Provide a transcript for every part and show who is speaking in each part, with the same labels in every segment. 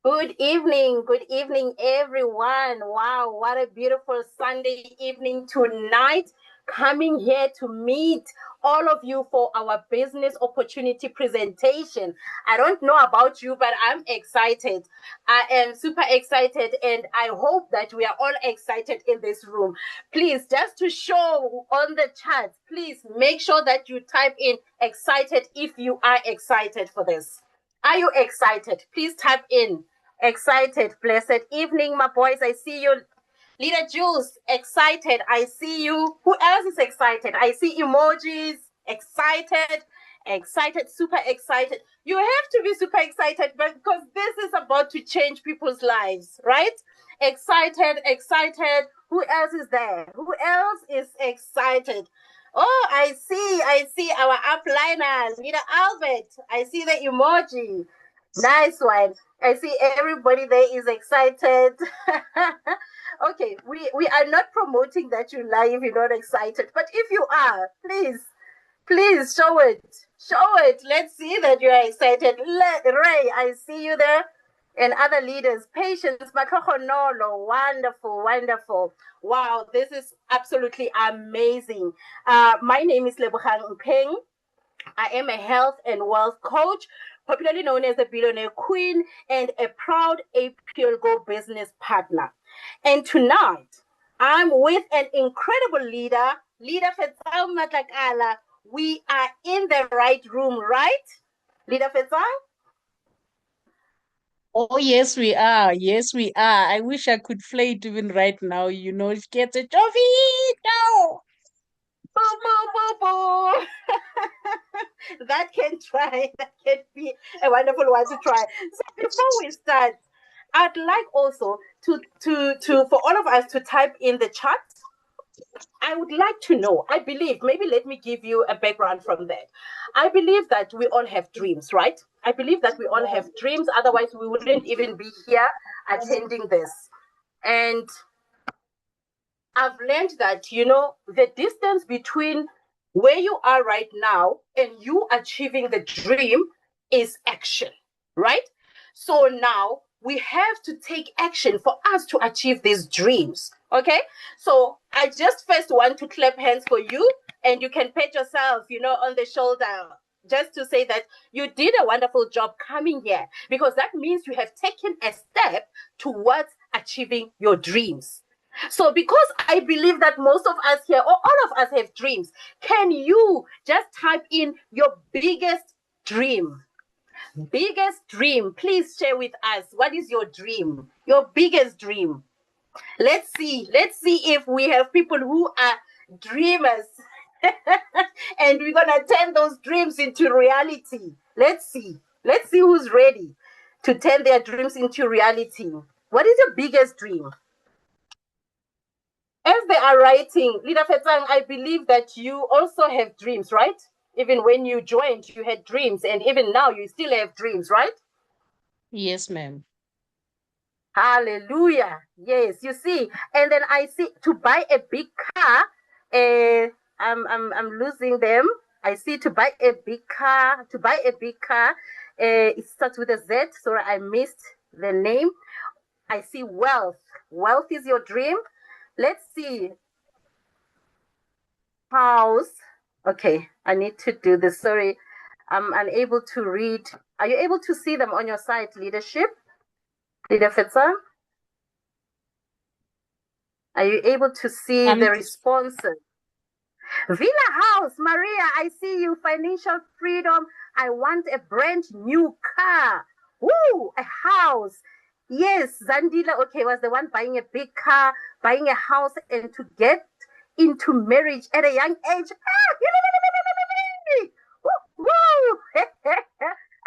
Speaker 1: Good evening, everyone. Wow, what a beautiful Sunday evening tonight. Coming here to meet all of you for our business opportunity presentation. I don't know about you, but I'm excited. I am super excited, and I hope that we are all excited in this room. Please, just to show on the chat, please make sure that you type in excited if you are excited for this. Are you excited? Please type in excited. Blessed evening, my boys. I see you. Leader Jules, excited. I see you. Who else is excited? I see emojis. Excited. Excited. Super excited. You have to be super excited because this is about to change people's lives, right? Excited. Excited. Who else is there? Who else is excited? Oh, I see our upliner, Leader Albert. I see the emoji. Nice one. I see everybody there is excited. Okay, we are not promoting that you lie if you're not excited, but if you are, please show it. Show it. Let's see that you are excited. Ray, I see you there. And other leaders, Patience, Matlakala, wonderful, wonderful. Wow, this is absolutely amazing. My name is Lebogang Mpheng. I am a health and wealth coach, popularly known as the Billionaire Queen, and a proud APLGO business partner. And tonight, I'm with an incredible leader, Leader Fetsang Matlakala. We are in the right room, right? Leader Fetsang?
Speaker 2: Oh, yes, we are. Yes, we are. I wish I could play it even right now. Get a trophy. No.
Speaker 1: Boo, boo, boo, boo. That can try. That can be a wonderful one to try. So before we start, I'd like also to for all of us to type in the chat. I would like to know. I believe, maybe let me give you a background from that. I believe that we all have dreams, right? I believe that we all have dreams. Otherwise, we wouldn't even be here attending this. And I've learned that, the distance between where you are right now and you achieving the dream is action, right? So now we have to take action for us to achieve these dreams. Okay. So I just first want to clap hands for you, and you can pat yourself, on the shoulder, just to say that you did a wonderful job coming here, because that means you have taken a step towards achieving your dreams. So, because I believe that most of us here, or all of us, have dreams, can you just type in your biggest dream? Biggest dream. Please share with us. What is your dream? Your biggest dream. Let's see. Let's see if we have people who are dreamers. And we're going to turn those dreams into reality. Let's see. Let's see who's ready to turn their dreams into reality. What is your biggest dream? As they are writing, Leader Fetsang, I believe that you also have dreams, right? Even when you joined, you had dreams, and even now you still have dreams, right?
Speaker 2: Yes, ma'am.
Speaker 1: Hallelujah. Yes, you see. And then I see to buy a big car, I'm losing them. I see to buy a big car, it starts with a Z, so I missed the name. I see wealth. Wealth is your dream. Let's see. House. Okay, I need to do this. Sorry, I'm unable to read. Are you able to see them on your site, leadership? Leader Fetsang? Are you able to see the responses? Villa House, Maria, I see you. Financial freedom. I want a brand new car. Woo, a house. Yes, Zandila, okay, was the one buying a big car, buying a house, and to get into marriage at a young age. Woo!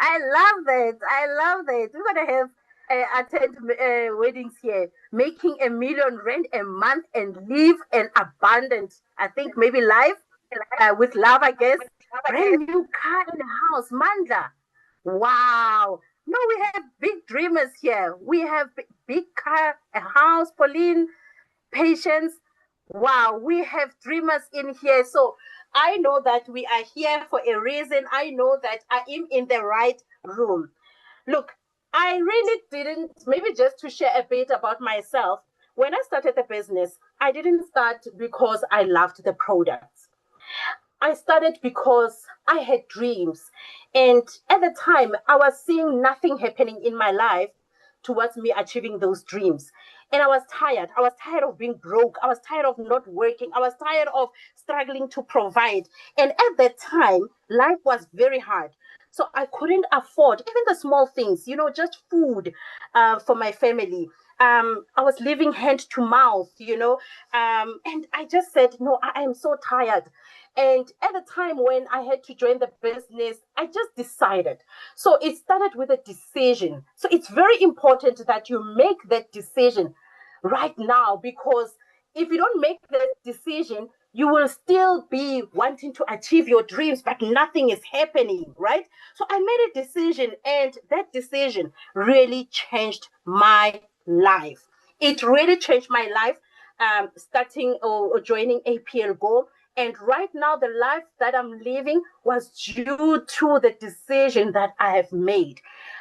Speaker 1: I love that. I love that. We're gonna have attend weddings here, making R1 million a month and live an abundant. I think maybe life with love. I guess brand new car in the house, Mandla. Wow. No, we have big dreamers here. We have big car, a house, Pauline, Patience. Wow, we have dreamers in here. So I know that we are here for a reason. I know that I am in the right room. Look, I really didn't, maybe just to share a bit about myself. When I started the business, I didn't start because I loved the products. I started because I had dreams. And at the time, I was seeing nothing happening in my life towards me achieving those dreams. And I was tired. I was tired of being broke. I was tired of not working. I was tired of struggling to provide. And at that time, life was very hard. So I couldn't afford even the small things, just food for my family. I was living hand to mouth, and I just said, no, I am so tired. And at the time when I had to join the business, I just decided. So it started with a decision. So it's very important that you make that decision right now, because if you don't make that decision, you will still be wanting to achieve your dreams, but nothing is happening, right? So I made a decision, and that decision really changed my life. It really changed my life, starting or joining APLGO. And right now, the life that I'm living was due to the decision that I have made.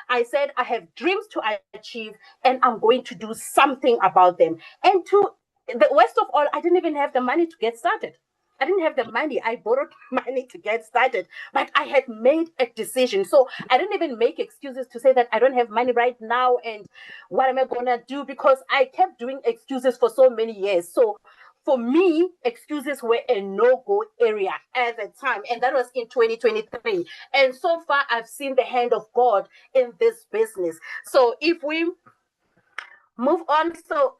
Speaker 1: I said, I have dreams to achieve, and I'm going to do something about them. And to the worst of all, I didn't even have the money to get started. I didn't have the money. I borrowed money to get started, but I had made a decision. So I didn't even make excuses to say that I don't have money right now and what am I going to do, because I kept doing excuses for so many years. So for me, excuses were a no-go area at the time, and that was in 2023. And so far, I've seen the hand of God in this business. So if we move on, so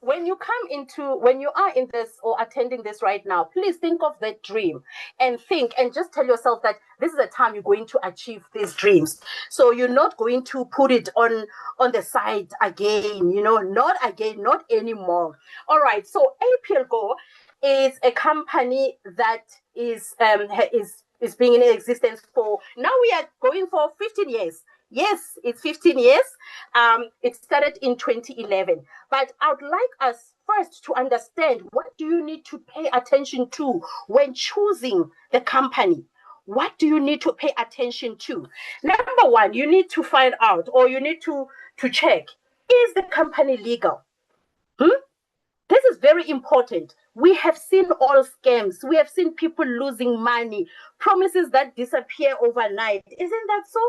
Speaker 1: when you are in this or attending this right now, please think of that dream and think and just tell yourself that this is the time you're going to achieve these dreams. So you're not going to put it on the side again, not again, not anymore. All right, so APLGO is a company that is being in existence for now. We are going for 15 years. Yes, it's 15 years. It started in 2011. But I'd like us first to understand, what do you need to pay attention to when choosing the company? What do you need to pay attention to? Number one, you need to find out, or you need to check, is the company legal? Hmm? This is very important. We have seen all scams. We have seen people losing money, promises that disappear overnight. Isn't that so?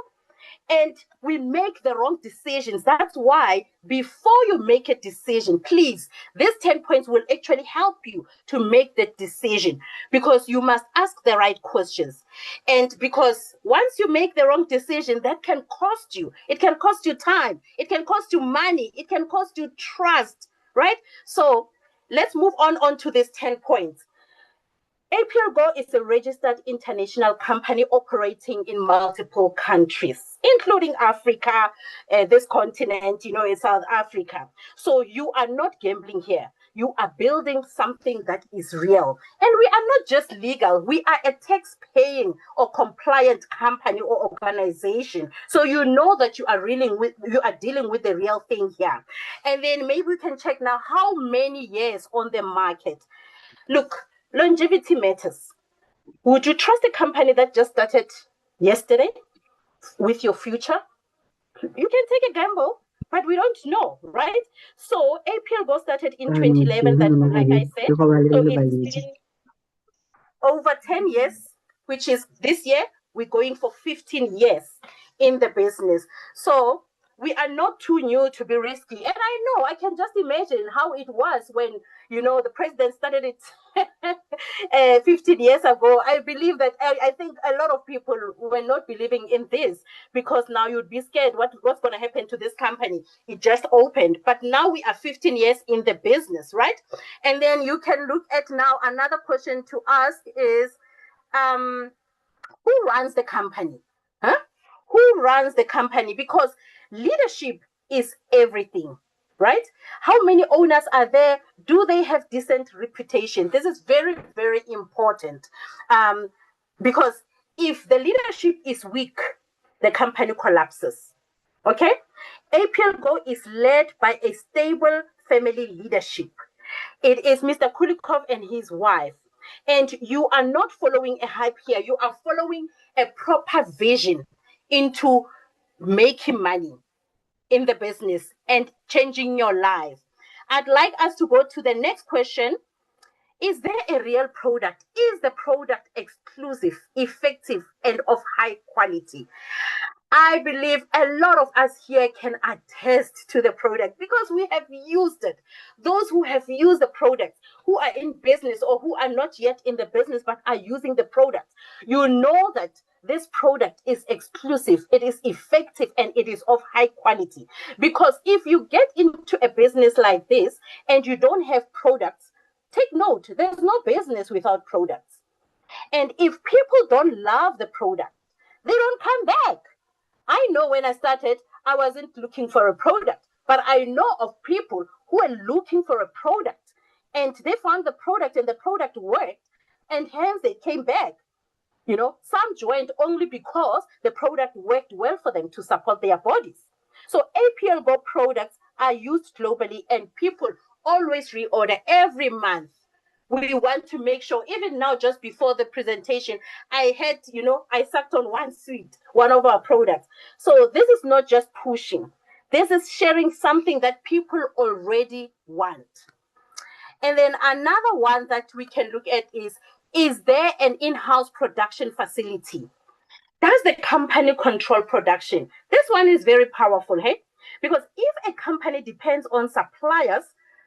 Speaker 1: And we make the wrong decisions. That's why before you make a decision, please, these 10 points will actually help you to make that decision, because you must ask the right questions. And because once you make the wrong decision, that can cost you. It can cost you time. It can cost you money. It can cost you trust, right? So let's move on to these 10 points. APLGO is a registered international company operating in multiple countries, including Africa, this continent, in South Africa. So you are not gambling here. You are building something that is real. And we are not just legal, we are a tax paying or compliant company or organization. So you know that you are dealing with the real thing here. And then maybe we can check now how many years on the market. Look, longevity matters. Would you trust a company that just started yesterday with your future? You can take a gamble, but we don't know, right? So APLGO started in 2011, that, like I said. So it's been over 10 years, which is this year, we're going for 15 years in the business. So we are not too new to be risky. And I know, I can just imagine how it was when, the president started it 15 years ago. I believe that, I think a lot of people were not believing in this, because now you'd be scared what's going to happen to this company. It just opened. But now we are 15 years in the business, right? And then you can look at now, another question to ask is, who runs the company? Huh? Who runs the company? Because leadership is everything, right? How many owners are there? Do they have decent reputation? This is very, very important, because if the leadership is weak, the company collapses. Okay? APLGO is led by a stable family leadership. It is Mr. Kulikov and his wife. And you are not following a hype here. You are following a proper vision into making money. in the business and changing your life. I'd like us to go to the next question. Is there a real product? Is the product exclusive, effective, and of high quality? I believe a lot of us here can attest to the product because we have used it. Those who have used the product, who are in business or who are not yet in the business but are using the product, you know that this product is exclusive, it is effective, and it is of high quality. Because if you get into a business like this and you don't have products, take note, there's no business without products. And if people don't love the product, they don't come back. I know when I started, I wasn't looking for a product, but I know of people who are looking for a product and they found the product and the product worked and hence they came back. You know, some joined only because the product worked well for them to support their bodies. So APLGO products are used globally and people always reorder every month. We want to make sure, even now, just before the presentation, I had, I sucked on one sweet, one of our products. So this is not just pushing. This is sharing something that people already want. And then another one that we can look at is there an in-house production facility? Does the company control production? This one is very powerful, hey? Because if a company depends on suppliers,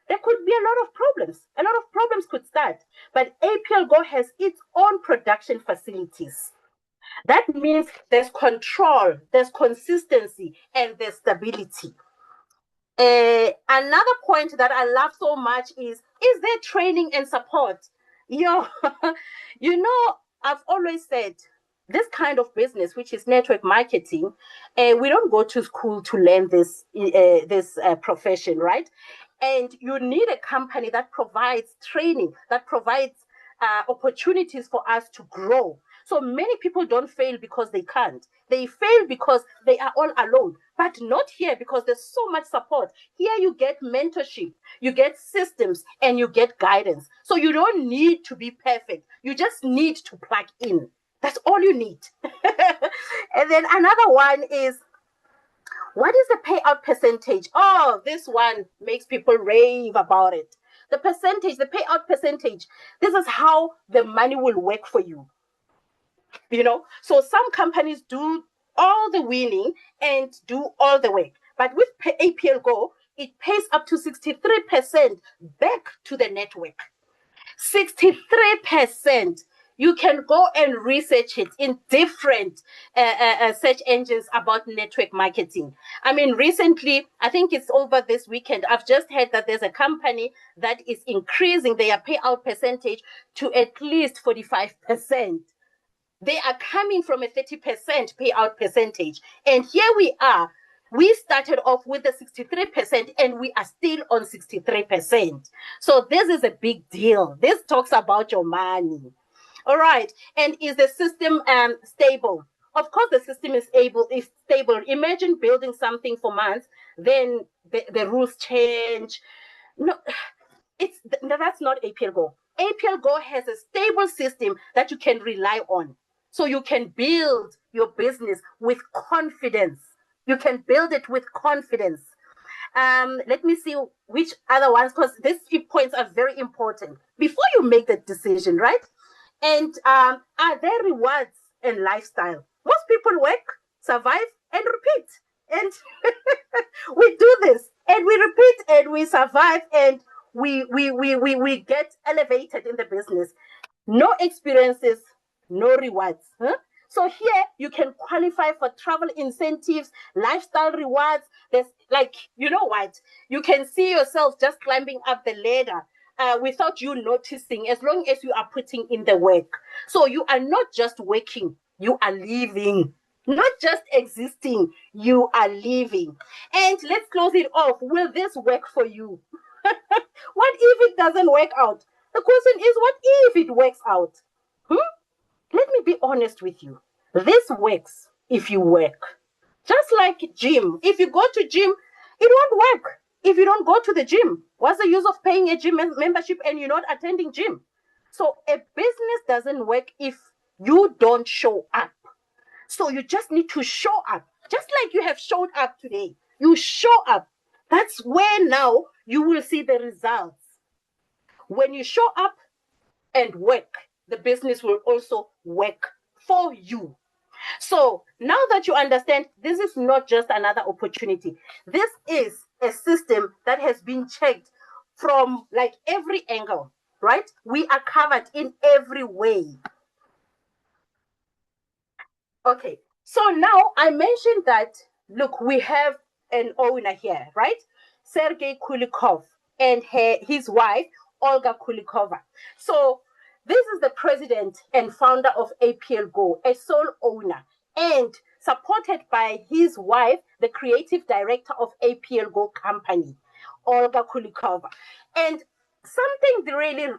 Speaker 1: there could be a lot of problems. A lot of problems could start. But APLGO has its own production facilities. That means there's control, there's consistency, and there's stability. Another point that I love so much is there training and support? I've always said this kind of business, which is network marketing, we don't go to school to learn this profession, right? And you need a company that provides training, that provides opportunities for us to grow. So many people don't fail because they can't. They fail because they are all alone, but not here because there's so much support. Here you get mentorship, you get systems, and you get guidance. So you don't need to be perfect. You just need to plug in. That's all you need. And then another one is, what is the payout percentage? Oh, this one makes people rave about it. The payout percentage, this is how the money will work for you. So some companies do all the winning and do all the work. But with APLGO, it pays up to 63% back to the network. 63%. You can go and research it in different search engines about network marketing. I mean, recently, I think it's over this weekend, I've just heard that there's a company that is increasing their payout percentage to at least 45%. They are coming from a 30% payout percentage. And here we are. We started off with the 63% and we are still on 63%. So this is a big deal. This talks about your money. All right. And is the system stable? Of course, the system is stable. Imagine building something for months, then the rules change. No, that's not APLGO. APLGO has a stable system that you can rely on. So you can build your business with confidence. You can build it with confidence. Let me see which other ones, because these 3 points are very important before you make that decision, right? And are there rewards and lifestyle? Most people work, survive, and repeat. And we do this, and we repeat, and we survive, and we get elevated in the business. No experiences, no rewards. Huh? So here you can qualify for travel incentives, lifestyle rewards. There's you know what? You can see yourself just climbing up the ladder without you noticing, as long as you are putting in the work. So you are not just working, you are living. Not just existing, you are living. And let's close it off. Will this work for you? What if it doesn't work out? The question is, what if it works out? Let me be honest with you. This works if you work. Just like gym. If you go to gym, it won't work if you don't go to the gym. What's the use of paying a gym membership and you're not attending gym? So a business doesn't work if you don't show up. So you just need to show up. Just like you have showed up today. You show up. That's where now you will see the results. When you show up and work, the business will also work for you. So now that you understand, this is not just another opportunity. This is a system that has been checked from like every angle, right? We are covered in every way. Okay, so now I mentioned that, look, we have an owner here, right? Sergey Kulikov and his wife, Olga Kulikova. So this is the president and founder of APLGO, a sole owner, and supported by his wife, the creative director of APLGO company, Olga Kulikova. And something really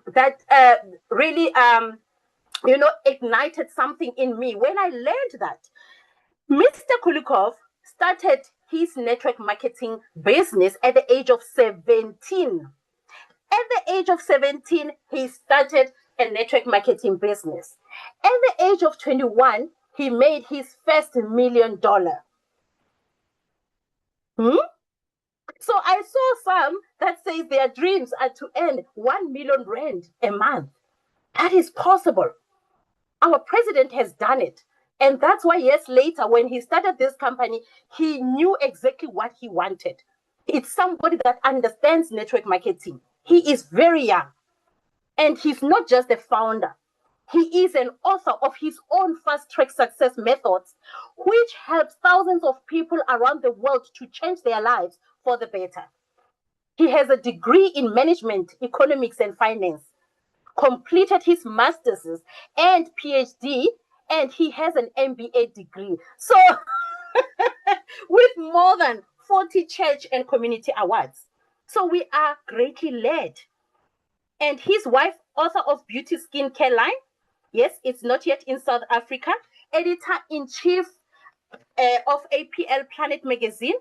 Speaker 1: ignited something in me when I learned that Mr. Kulikov started his network marketing business at the age of 17. At the age of 17, he started a network marketing business. At the age of 21, he made his first $1 million. So I saw some that say their dreams are to earn 1 million rand a month. That is possible. Our president has done it. And that's why years later, when he started this company, he knew exactly what he wanted. It's somebody that understands network marketing. He is very young. And he's not just a founder. He is an author of his own fast-track success methods, which helps thousands of people around the world to change their lives for the better. He has a degree in management, economics, and finance, completed his master's and PhD, and he has an MBA degree. So, with more than 40 church and community awards. So, we are greatly led. And his wife, author of Beauty Skincare Line, yes, it's not yet in South Africa, editor-in-chief of APL Planet Magazine,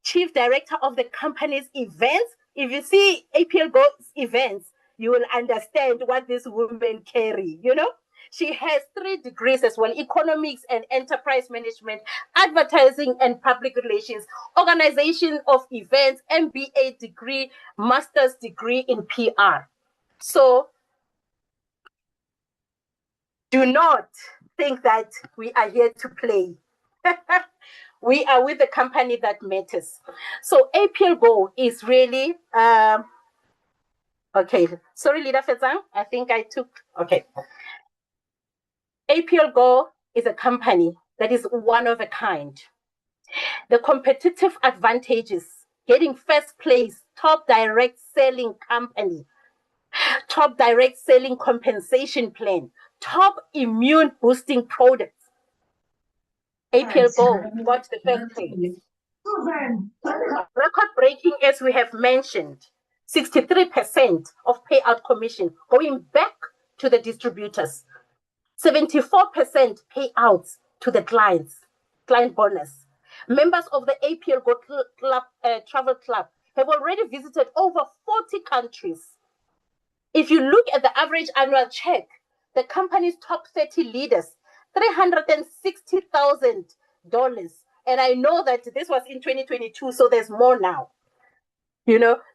Speaker 1: chief director of the company's events. If you see APLGO's events, you will understand what this woman carry, She has 3 degrees as well: economics and enterprise management, advertising and public relations, organization of events, MBA degree, master's degree in PR. So do not think that we are here to play. We are with the company that matters. So APLGO is really, okay. Sorry, Leader Fetsang, I think I took, okay. APLGO is a company that is one of a kind. The competitive advantages: getting first place, top direct selling company, top direct selling compensation plan, top immune boosting products. APLGO got the first place. Record breaking, as we have mentioned, 63% of payout commission going back to the distributors, 74% payouts to the clients, client bonus. Members of the APLGO Club, Travel Club have already visited over 40 countries. If you look at the average annual check, the company's top 30 leaders, $360,000. And I know that this was in 2022, so there's more now.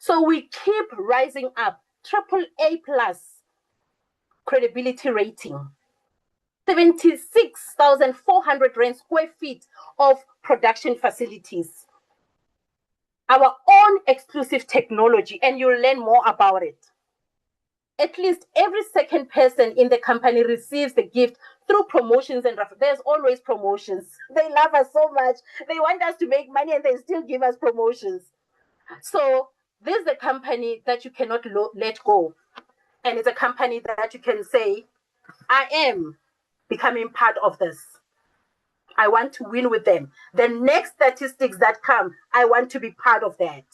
Speaker 1: So we keep rising up. AAA plus credibility rating. 76,400 rand square feet of production facilities. Our own exclusive technology, and you'll learn more about it. At least every second person in the company receives the gift through promotions and there's always promotions. They love us so much. They want us to make money and they still give us promotions. So this is a company that you cannot let go. And it's a company that you can say, I am becoming part of this. I want to win with them. The next statistics that come, I want to be part of that.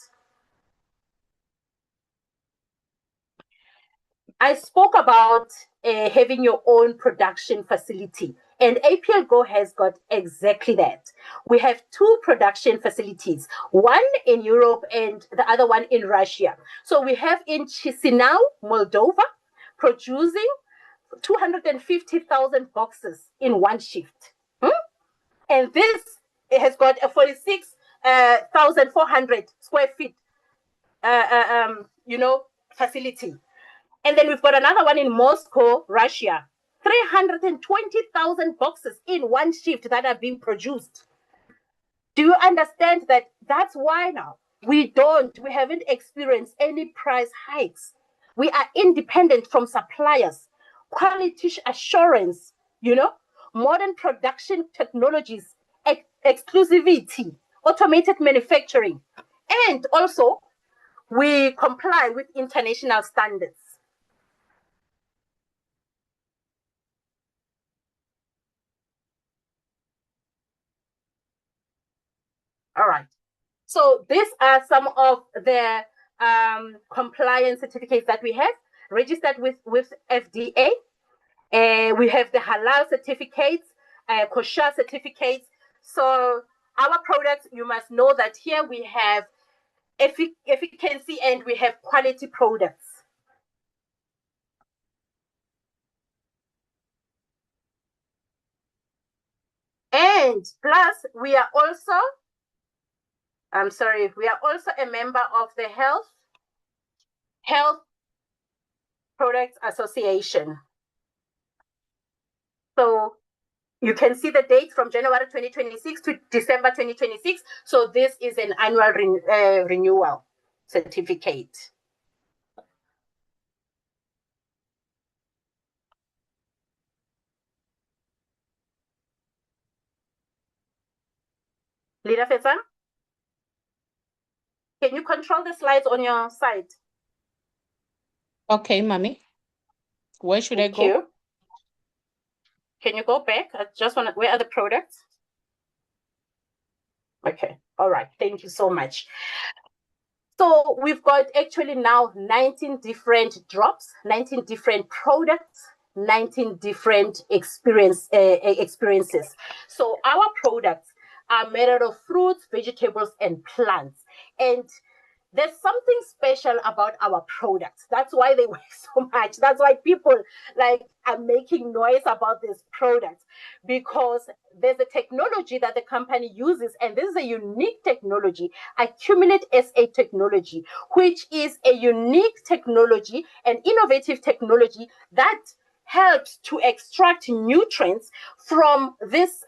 Speaker 1: I spoke about having your own production facility, and APLGO has got exactly that. We have 2 production facilities, one in Europe and the other one in Russia. So we have in Chisinau, Moldova, producing 250,000 boxes in one shift. And this has got a 46 1,400 square feet, facility. And then we've got another one in Moscow, Russia. 320,000 boxes in one shift that are being produced. Do you understand that that's why now we haven't experienced any price hikes? We are independent from suppliers, quality assurance, modern production technologies, exclusivity, automated manufacturing, and also we comply with international standards. All right. So these are some of the compliance certificates that we have registered with FDA. We have the halal certificates, kosher certificates. So our products, you must know that here we have efficacy and we have quality products. And plus, we are also a member of the Health Products Association. So you can see the date from January 2026 to December 2026. So this is an annual renewal certificate. Leader Fetsang, can you control the slides on your side?
Speaker 2: Okay, mommy. Where should
Speaker 1: Thank
Speaker 2: I go?
Speaker 1: You. Can you go back? I just want to, where are the products? Okay. All right. Thank you so much. So we've got actually now 19 different drops, 19 different products, 19 different experiences. So our products are made out of fruits, vegetables, and plants. And there's something special about our products. That's why they work so much. That's why people are making noise about these products, because there's a technology that the company uses, and this is a unique technology, Accumulate SA technology, which is a unique technology, an innovative technology that helps to extract nutrients from this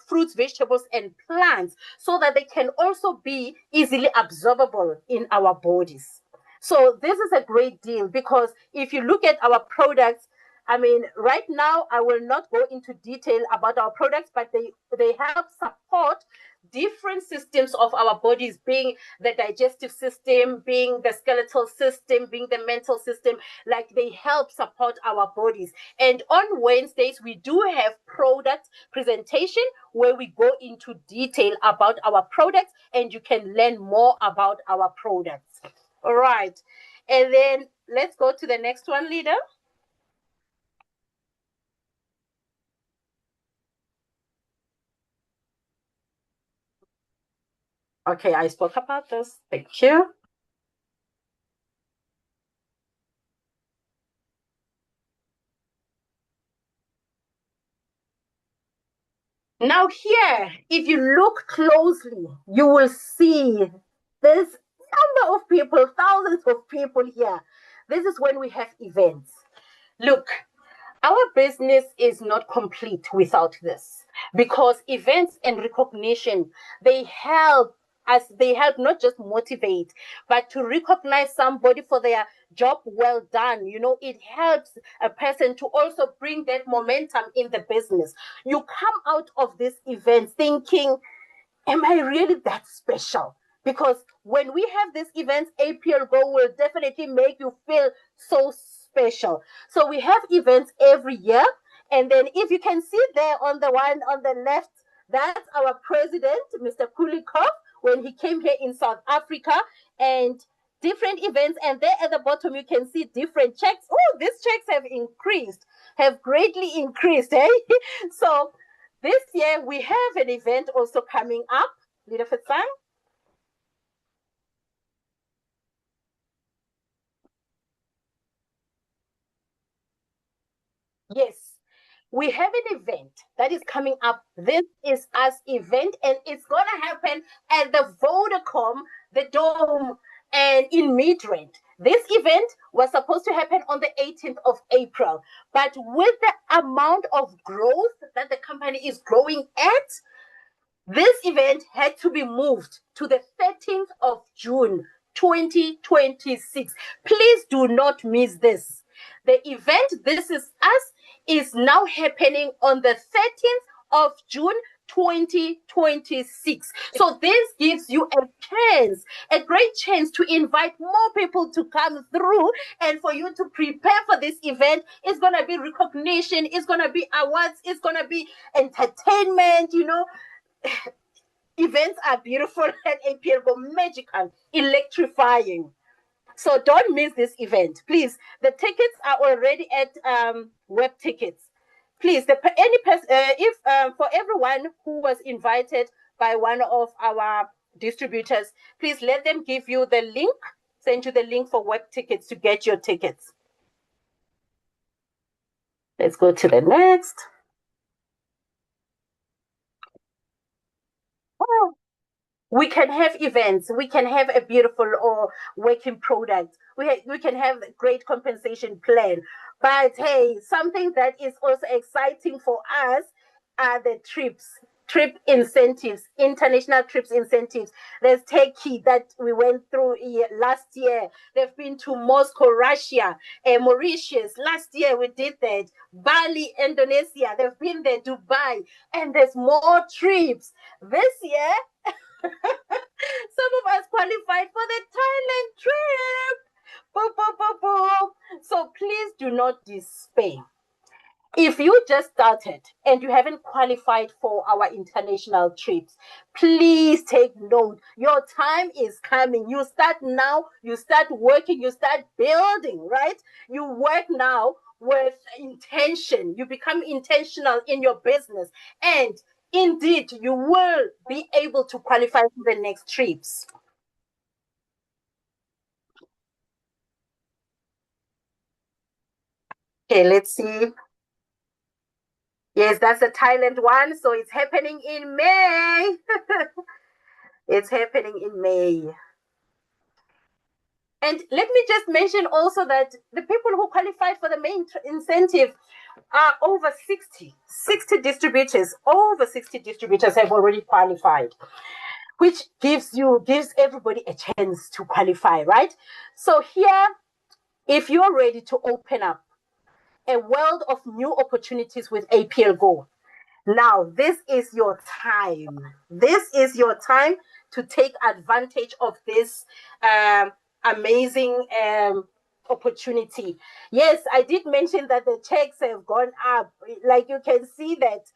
Speaker 1: fruits, vegetables, and plants so that they can also be easily absorbable in our bodies. So this is a great deal, because if you look at our products, I mean, right now I will not go into detail about our products, but they help support different systems of our bodies, being the digestive system, being the skeletal system, being the mental system. Like, they help support our bodies. And on Wednesdays, we do have product presentation where we go into detail about our products, and you can learn more about our products. All right. And then let's go to the next one, leader. Okay, I spoke about this. Thank you. Now here, if you look closely, you will see there's number of people, thousands of people here. This is when we have events. Look, our business is not complete without this, because events and recognition, they help us, they help not just motivate, but to recognize somebody for their job well done. It helps a person to also bring that momentum in the business. You come out of this event thinking, am I really that special? Because when we have these events, APLGO will definitely make you feel so special. So we have events every year. And then if you can see there on the one on the left, that's our president, Mr. Kulikov, when he came here in South Africa, and different events. And there at the bottom, you can see different checks. Oh, these checks have greatly increased. So this year, we have an event also coming up. Leader Fetsang? Yes. we have an event that is coming up. This is us event, and it's gonna happen at the Vodacom, the Dome, and in Midrand. This event was supposed to happen on the 18th of April, but with the amount of growth that the company is growing at, this event had to be moved to the 13th of June 2026. Please do not miss this. The event, This Is Us, is now happening on the 13th of June 2026. So this gives you a great chance to invite more people to come through and for you to prepare for this event. It's going to be recognition, it's going to be awards, it's going to be entertainment, Events are beautiful at APLGO, magical, electrifying. So don't miss this event, please. The tickets are already at web tickets. Please, if for everyone who was invited by one of our distributors, please let them give you the link, send you the link for web tickets to get your tickets. Let's go to the next. Oh, we can have events, we can have a beautiful or working product, we can have a great compensation plan. But hey, something that is also exciting for us are the trip incentives, international trips incentives. There's Turkey that we went through last year. They've been to Moscow, Russia, Mauritius. Last year we did that. Bali, Indonesia. They've been there, Dubai, and there's more trips. This year, some of us qualified for the Thailand trip. Boom, boom, boom, boom. So please do not despair. If you just started and you haven't qualified for our international trips, please take note. Your time is coming. You start now, you start working, you start building, right? You work now with intention. You become intentional in your business. And indeed, you will be able to qualify for the next trips. Okay, let's see. Yes, that's the Thailand one. So it's happening in May. It's happening in May. And let me just mention also that the people who qualified for the main incentive are over 60 distributors. Over 60 distributors have already qualified, which gives everybody a chance to qualify, right? So here, if you're ready to open up a world of new opportunities with APLGO, now, this is your time. This is your time to take advantage of this amazing opportunity. Yes, I did mention that the checks have gone up. Like you can see that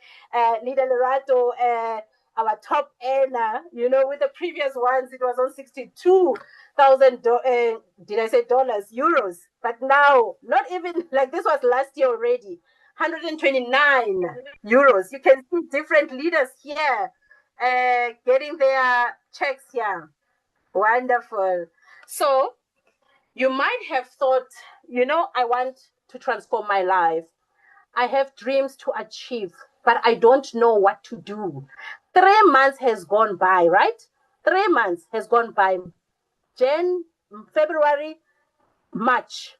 Speaker 1: Leader Lerato, our top earner, with the previous ones, it was on 62,000, did I say dollars, euros? But now, not even, like this was last year already, 129 euros. You can see different leaders here getting their checks here. Wonderful. So you might have thought, I want to transform my life. I have dreams to achieve, but I don't know what to do. 3 months has gone by, right? 3 months has gone by. February, March.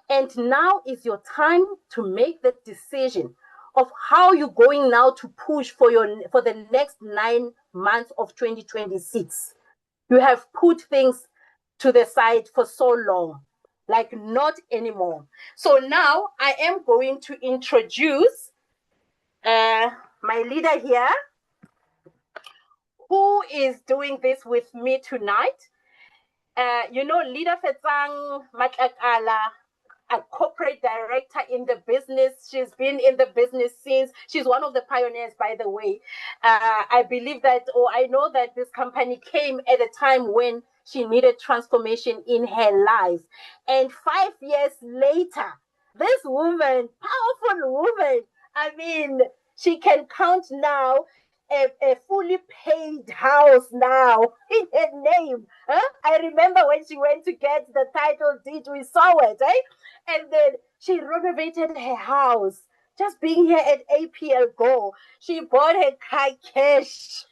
Speaker 1: And now is your time to make the decision of how you're going now to push for the next 9 months of 2026. You have put things to the side for so long, like not anymore. So now I am going to introduce my leader here, who is doing this with me tonight. Leader Fetsang Matlakala, a corporate director in the business. She's been in the business since. She's one of the pioneers, by the way. I believe that, or I know that this company came at a time when she needed transformation in her life. And 5 years later, this woman, powerful woman, I mean, she can count now a fully paid house now in her name. Huh? I remember when she went to get the title deed, we saw it, eh? And then she renovated her house just being here at APLGO. She bought her car cash.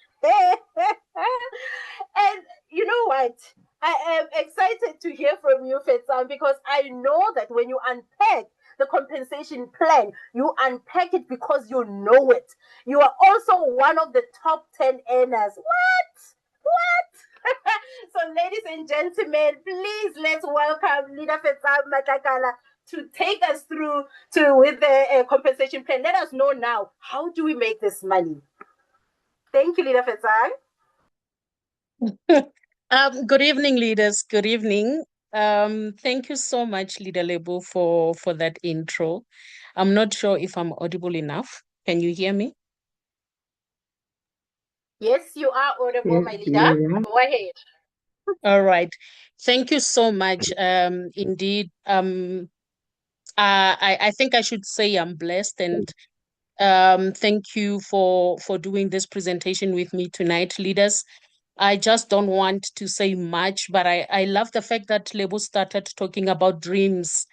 Speaker 1: And you know what? I am excited to hear from you, Fetsang, because I know that when you unpack the compensation plan, you unpack it because you know it. You are also one of the top 10 earners. What? What? So, ladies and gentlemen, please let's welcome Leader Fetsang Matlakala to take us through to with the compensation plan. Let us know now, how do we make this money? Thank you, Leader Fetsang.
Speaker 2: Good evening, leaders. Good evening. Thank you so much, Leader Lebo, for that intro. I'm not sure if I'm audible enough. Can you hear me?
Speaker 1: Yes, you are audible,
Speaker 2: Yes,
Speaker 1: my leader.
Speaker 2: yeah.
Speaker 1: Go ahead.
Speaker 2: All right. Thank you so much. Indeed, I think I should say I'm blessed, and thank you for doing this presentation with me tonight, leaders. I just don't want to say much, but I love the fact that Lebo started talking about dreams,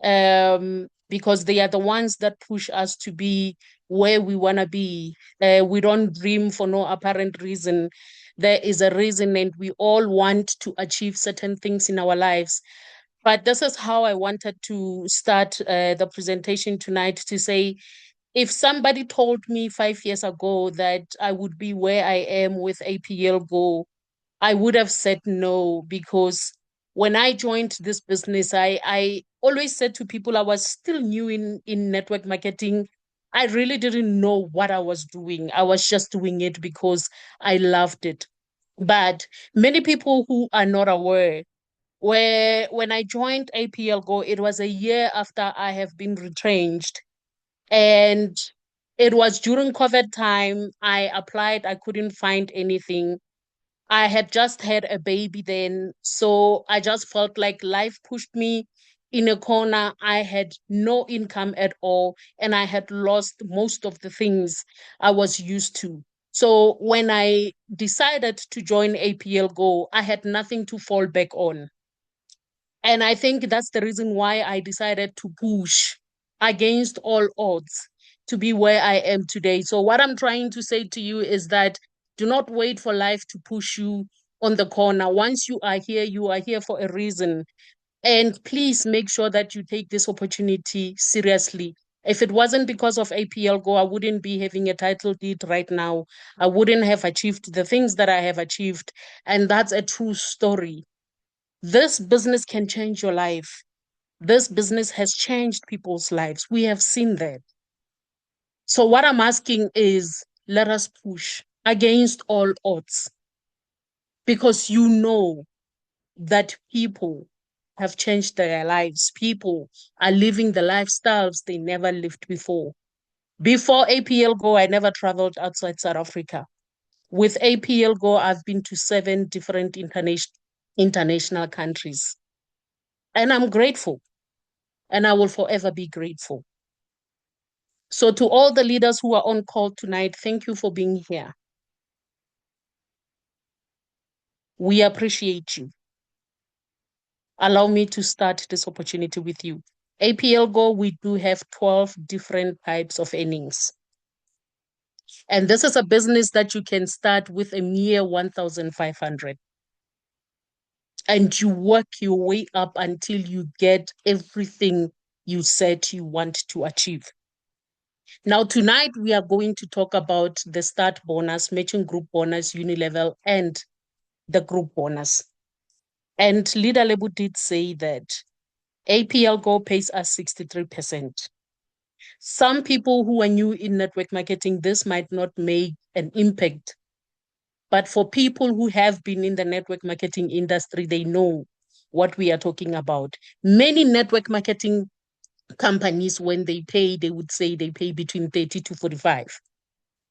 Speaker 2: because they are the ones that push us to be where we want to be. We don't dream for no apparent reason. There is a reason, and we all want to achieve certain things in our lives. But this is how I wanted to start the presentation tonight, to say, if somebody told me 5 years ago that I would be where I am with APLGO, I would have said no, because when I joined this business, I always said to people, I was still new in network marketing. I really didn't know what I was doing. I was just doing it because I loved it. But many people who are not aware, where when I joined APLGO, it was a year after I have been retrenched. And it was during COVID time. I applied, I couldn't find anything. I had just had a baby then. So I just felt like life pushed me in a corner. I had no income at all, and I had lost most of the things I was used to. So when I decided to join APLGO, I had nothing to fall back on. And I think that's the reason why I decided to push against all odds to be where I am today. So, what I'm trying to say to you is that do not wait for life to push you on the corner. Once you are here for a reason. And please make sure that you take this opportunity seriously. If it wasn't because of APLGO, I wouldn't be having a title deed right now. I wouldn't have achieved the things that I have achieved. And that's a true story. This business can change your life. This business has changed people's lives. We have seen that. So, what I'm asking is let us push against all odds, because you know that people have changed their lives. People are living the lifestyles they never lived before. Before APLGO, I never traveled outside South Africa. With APLGO, I've been to 7 different international countries. And I'm grateful, and I will forever be grateful. So, to all the leaders who are on call tonight, thank you for being here. We appreciate you. Allow me to start this opportunity with you. APLGO, we do have 12 different types of earnings. And this is a business that you can start with a mere 1,500. And you work your way up until you get everything you said you want to achieve. Now, tonight, we are going to talk about the start bonus, matching group bonus, unilevel, and the group bonus. And Leader Lebu did say that APLGO pays us 63%. Some people who are new in network marketing, this might not make an impact. But for people who have been in the network marketing industry, they know what we are talking about. Many network marketing companies, when they pay, they would say they pay between 30 to 45.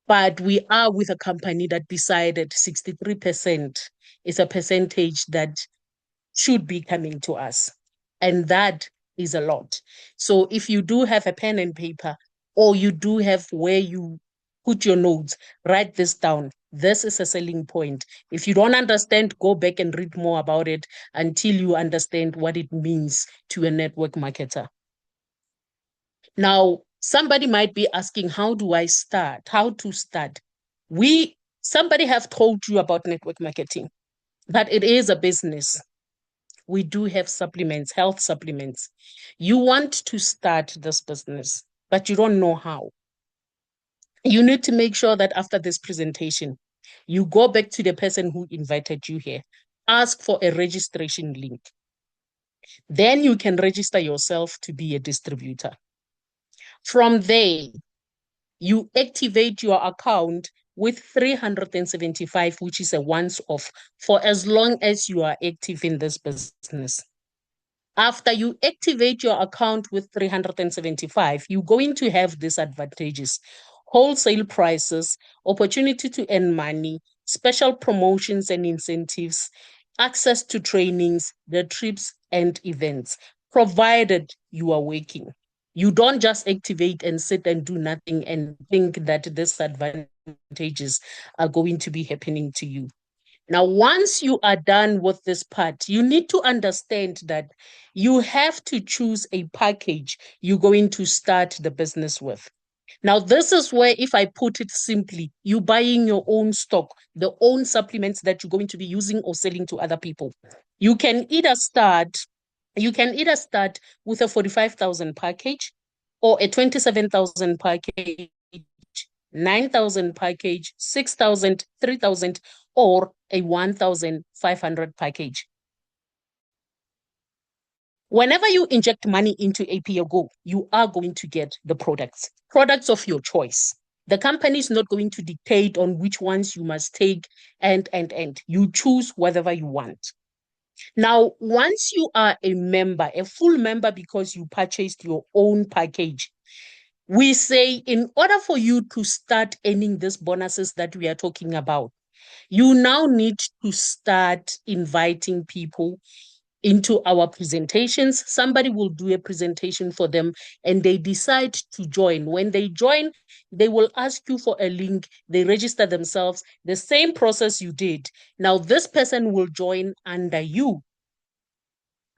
Speaker 2: But we are with a company that decided 63% is a percentage that should be coming to us. And that is a lot. So if you do have a pen and paper, or you do have where you put your notes, write this down. This is a selling point. If you don't understand, go back and read more about it until you understand what it means to a network marketer. Now, Somebody might be asking, how do I start? How to start? Somebody have told you about network marketing, but it is a business. We do have supplements, health supplements. You want to start this business, but you don't know how. You need to make sure that after this presentation, you go back to the person who invited you here, ask for a registration link. Then you can register yourself to be a distributor. From there, you activate your account with 375, which is a once off for as long as you are active in this business. After you activate your account with 375, you're going to have these advantages: wholesale prices, opportunity to earn money, special promotions and incentives, access to trainings, the trips and events, provided you are working. You don't just activate and sit and do nothing and think that these advantages are going to be happening to you. Now, once you are done with this part, you need to understand that you have to choose a package you're going to start the business with. Now, this is where, if I put it simply, you buying your own stock, the own supplements that you're going to be using or selling to other people. You can either start with a 45,000 package or a 27,000 package, 9,000 package, 6,000, 3,000, or a 1,500 package. Whenever you inject money into APLGO, you are going to get the products of your choice. The company is not going to dictate on which ones you must take, and you choose whatever you want. Now, once you are a member, a full member, because you purchased your own package, we say in order for you to start earning these bonuses that we are talking about, you now need to start inviting people into our presentations. Somebody will do a presentation for them and they decide to join. When they join, they will ask you for a link. They register themselves, the same process you did. Now, this person will join under you.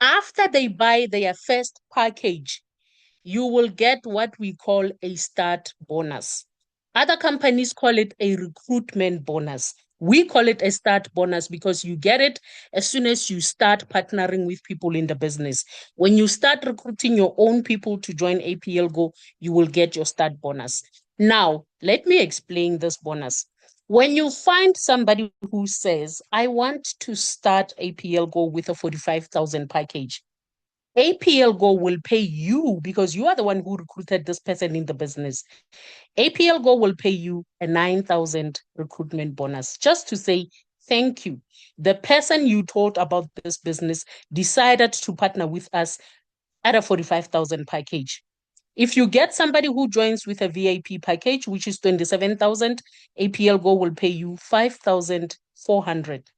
Speaker 2: After they buy their first package, you will get what we call a start bonus. Other companies call it a recruitment bonus. We call it a start bonus because you get it as soon as you start partnering with people in the business. When you start recruiting your own people to join APLGO, you will get your start bonus. Now, let me explain this bonus. When you find somebody who says, I want to start APLGO with a 45,000 package, APLGO will pay you, because you are the one who recruited this person in the business. APLGO will pay you a 9,000 recruitment bonus just to say thank you. The person you told about this business decided to partner with us at a 45,000 package. If you get somebody who joins with a VIP package, which is 27,000, APLGO will pay you 5,400.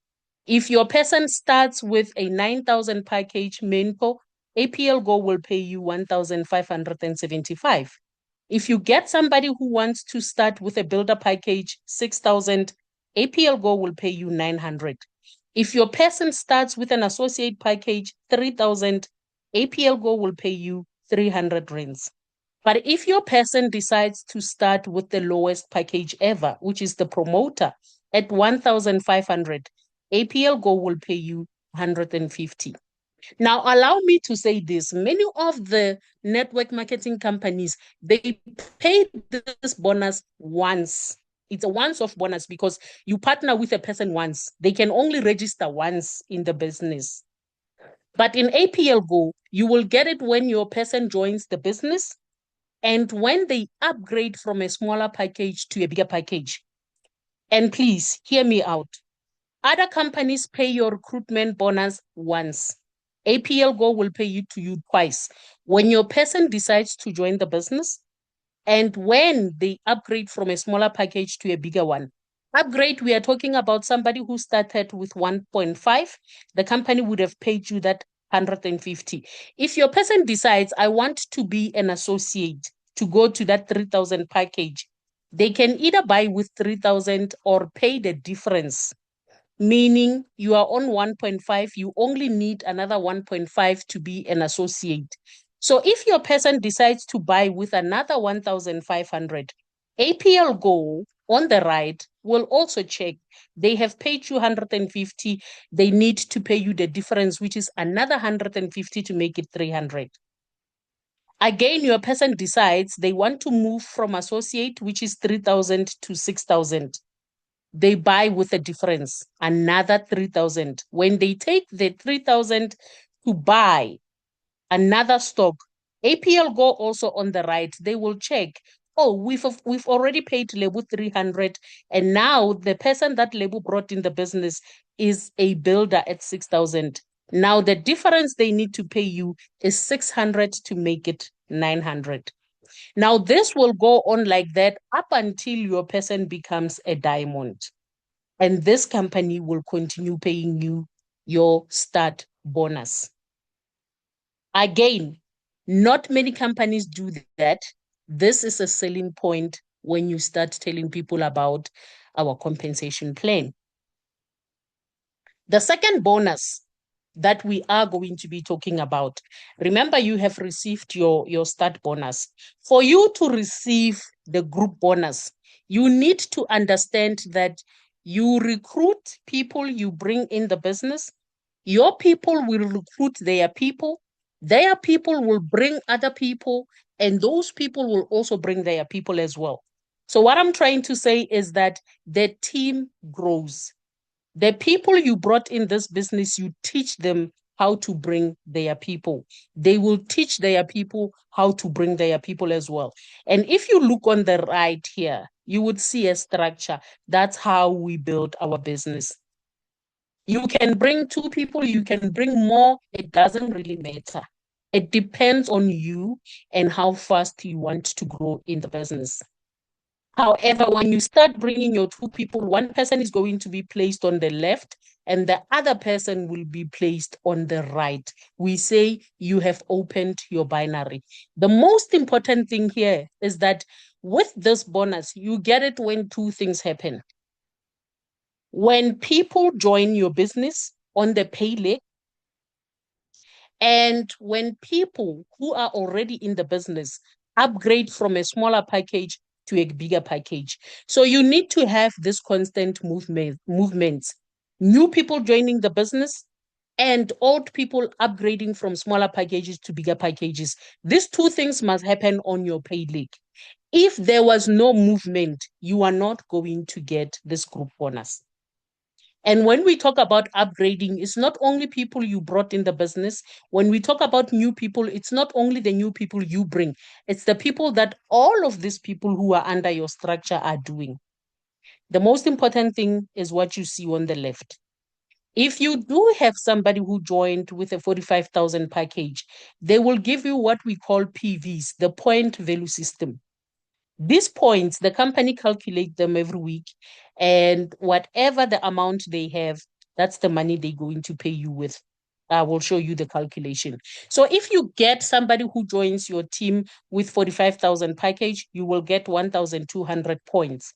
Speaker 2: If your person starts with a 9,000 package Menko, APLGO will pay you 1,575. If you get somebody who wants to start with a builder package, 6,000, APLGO will pay you 900. If your person starts with an associate package, 3,000, APLGO will pay you 300 rands. But if your person decides to start with the lowest package ever, which is the promoter, at 1,500, APLGO will pay you 150. Now, allow me to say this. Many of the network marketing companies, they pay this bonus once. It's a once-off bonus because you partner with a person once. They can only register once in the business. But in APLGO, you will get it when your person joins the business and when they upgrade from a smaller package to a bigger package. And please hear me out. Other companies pay your recruitment bonus once. APLGO will pay you twice. When your person decides to join the business and when they upgrade from a smaller package to a bigger one. Upgrade, we are talking about somebody who started with 1.5. The company would have paid you that 150. If your person decides, I want to be an associate to go to that 3,000 package, they can either buy with 3,000 or pay the difference. Meaning you are on 1.5, you only need another 1.5 to be an associate. So if your person decides to buy with another 1,500, APLGO on the right will also check. They have paid you 150. They need to pay you the difference, which is another 150 to make it 300. Again, your person decides they want to move from associate, which is 3,000 to 6,000. They buy with a difference, another 3,000. When they take the 3,000 to buy another stock, APLGO also on the right, they will check, oh, we've already paid Lebu 300, and now the person that Lebu brought in the business is a builder at 6,000. Now the difference they need to pay you is 600 to make it 900. Now this will go on like that up until your person becomes a diamond. And this company will continue paying you your start bonus. Again, not many companies do that. This is a selling point when you start telling people about our compensation plan. The second bonus that we are going to be talking about, remember you have received your start bonus. For you to receive the group bonus, you need to understand that you recruit people you bring in the business. Your people will recruit their people will bring other people, and those people will also bring their people as well. So what I'm trying to say is that the team grows. The people you brought in this business, you teach them how to bring their people. They will teach their people how to bring their people as well. And if you look on the right here, you would see a structure. That's how we build our business. You can bring two people, you can bring more. It doesn't really matter. It depends on you and how fast you want to grow in the business. However, when you start bringing your two people, one person is going to be placed on the left and the other person will be placed on the right. We say you have opened your binary. The most important thing here is that with this bonus, you get it when two things happen. When people join your business on the pay leg, and when people who are already in the business upgrade from a smaller package to a bigger package. So you need to have this constant movements. New people joining the business and old people upgrading from smaller packages to bigger packages. These two things must happen on your pay leg. If there was no movement, you are not going to get this group bonus. And when we talk about upgrading, it's not only people you brought in the business. When we talk about new people, it's not only the new people you bring, it's the people that all of these people who are under your structure are doing. The most important thing is what you see on the left. If you do have somebody who joined with a 45,000 package, they will give you what we call PVs, the point value system. These points, the company calculate them every week, and whatever the amount they have, that's the money they're going to pay you with. I will show you the calculation. So if you get somebody who joins your team with 45,000 package, you will get 1,200 points.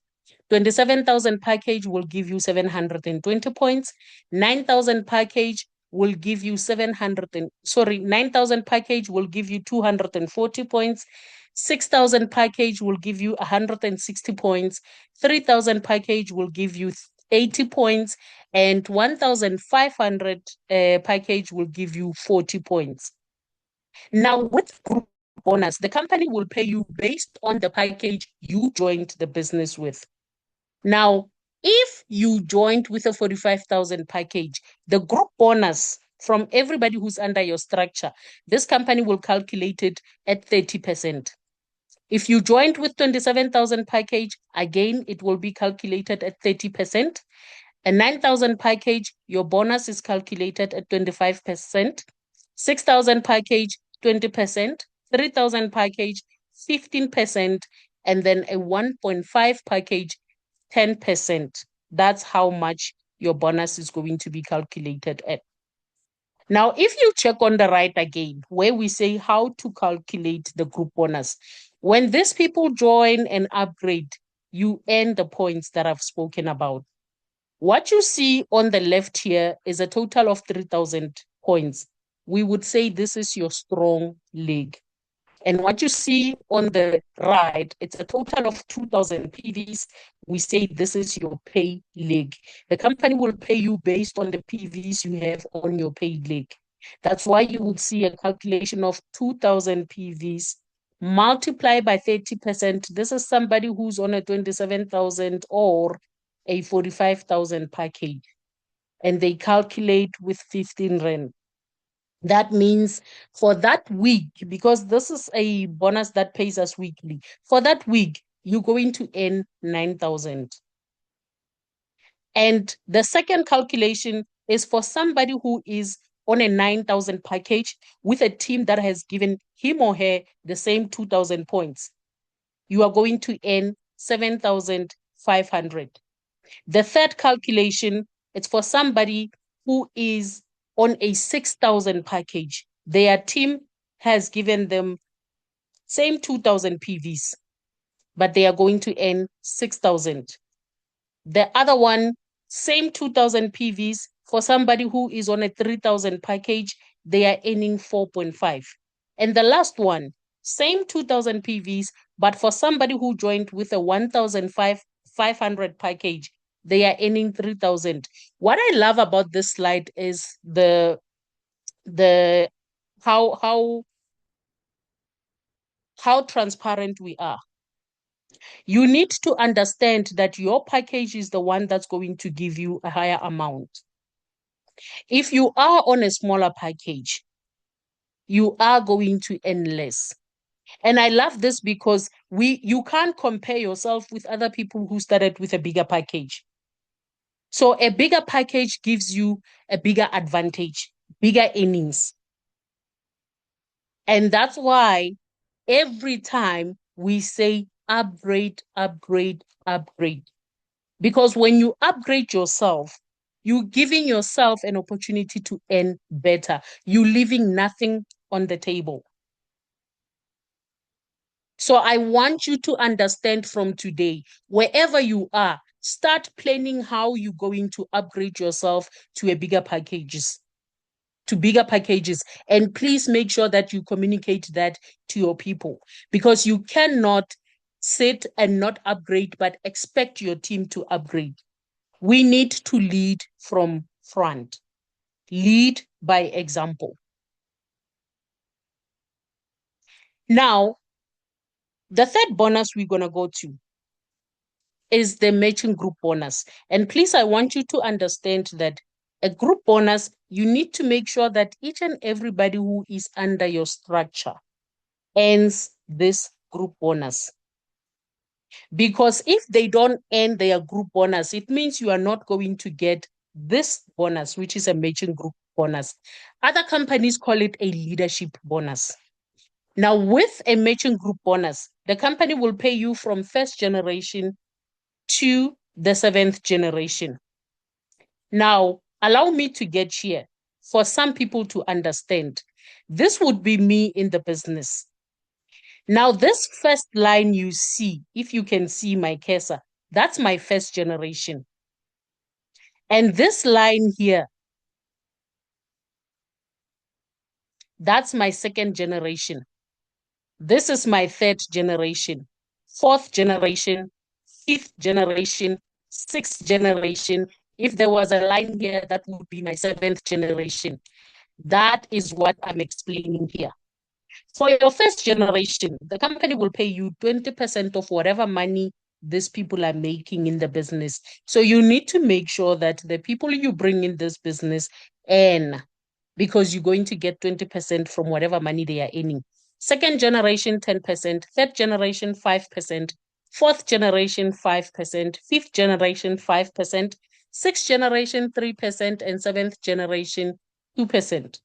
Speaker 2: 27,000 package will give you 720 points. 9,000 package will give you 9,000 package will give you 240 points. 6,000 package will give you 160 points. 3,000 package will give you 80 points, and 1,500 package will give you 40 points. Now, with group bonus, the company will pay you based on the package you joined the business with. Now, if you joined with a 45,000 package, the group bonus from everybody who's under your structure, this company will calculate it at 30%. If you joined with 27,000 package, again, it will be calculated at 30%. A 9,000 package, your bonus is calculated at 25%. 6,000 package, 20%. 3,000 package, 15%. And then a 1.5 package, 10%. That's how much your bonus is going to be calculated at. Now, if you check on the right again, where we say how to calculate the group bonus, when these people join and upgrade, you earn the points that I've spoken about. What you see on the left here is a total of 3,000 points. we would say this is your strong leg. And what you see on the right, it's a total of 2,000 PVs. We say this is your pay leg. The company will pay you based on the PVs you have on your pay leg. That's why you would see a calculation of 2,000 PVs multiplied by 30%. This is somebody who's on a 27,000 or a 45,000 package. And they calculate with 15 Rand. That means for that week, because this is a bonus that pays us weekly, for that week, you're going to earn 9,000. And the second calculation is for somebody who is on a 9,000 package with a team that has given him or her the same 2,000 points. You are going to earn 7,500. The third calculation, it's for somebody who is on a 6,000 package. Their team has given them same 2,000 PVs, but they are going to earn 6,000. The other one, same 2,000 PVs for somebody who is on a 3,000 package, they are earning 4.5. And the last one, same 2,000 PVs, but for somebody who joined with a 1,500 package, they are earning 3,000. What I love about this slide is the how transparent we are. You need to understand that your package is the one that's going to give you a higher amount. If you are on a smaller package, you are going to earn less. And I love this because you can't compare yourself with other people who started with a bigger package. So a bigger package gives you a bigger advantage, bigger earnings. And that's why every time we say upgrade, upgrade, upgrade. Because when you upgrade yourself, you're giving yourself an opportunity to earn better. You're leaving nothing on the table. So I want you to understand from today, wherever you are, start planning how you're going to upgrade yourself to bigger packages. And please make sure that you communicate that to your people, because you cannot sit and not upgrade, but expect your team to upgrade. We need to lead from front. Lead by example. Now, the third bonus we're going to go to is the matching group bonus. And please, I want you to understand that a group bonus, you need to make sure that each and everybody who is under your structure earns this group bonus. Because if they don't earn their group bonus, it means you are not going to get this bonus, which is a matching group bonus. Other companies call it a leadership bonus. Now, with a matching group bonus, the company will pay you from first generation to the seventh generation. Now, allow me to get here for some people to understand. This would be me in the business. Now, this first line you see, if you can see my cursor, that's my first generation. And this line here, that's my second generation. This is my third generation, fourth generation, fifth generation, sixth generation. If there was a line here, that would be my seventh generation. That is what I'm explaining here. For your first generation, the company will pay you 20% of whatever money these people are making in the business. So you need to make sure that the people you bring in this business earn, because you're going to get 20% from whatever money they are earning. Second generation, 10%, third generation, 5%, fourth generation, 5%, fifth generation, 5%, sixth generation, 3%, and seventh generation, 2%.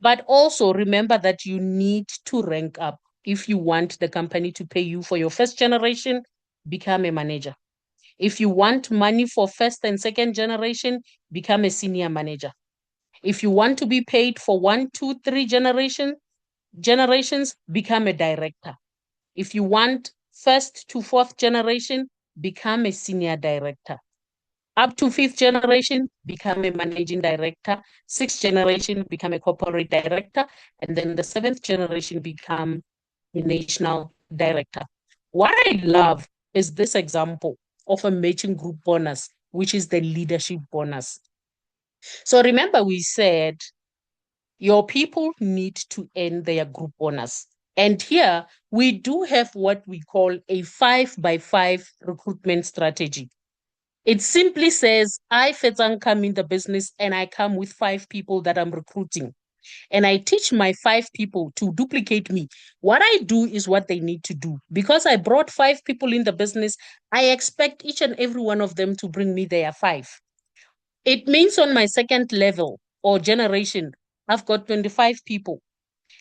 Speaker 2: But also remember that you need to rank up. If you want the company to pay you for your first generation, become a manager. If you want money for first and second generation, become a senior manager. If you want to be paid for 1, 2, 3 generations, become a director. If you want first to fourth generation, become a senior director. Up to fifth generation, become a managing director. Sixth generation, become a corporate director. And then the seventh generation, become a national director. What I love is this example of a matching group bonus, which is the leadership bonus. So remember, we said your people need to earn their group bonus. And here we do have what we call a 5x5 recruitment strategy. It simply says, I, Fetsang, come in the business and I come with 5 people that I'm recruiting. And I teach my 5 people to duplicate me. What I do is what they need to do. Because I brought 5 people in the business, I expect each and every one of them to bring me their 5. It means on my second level or generation, I've got 25 people.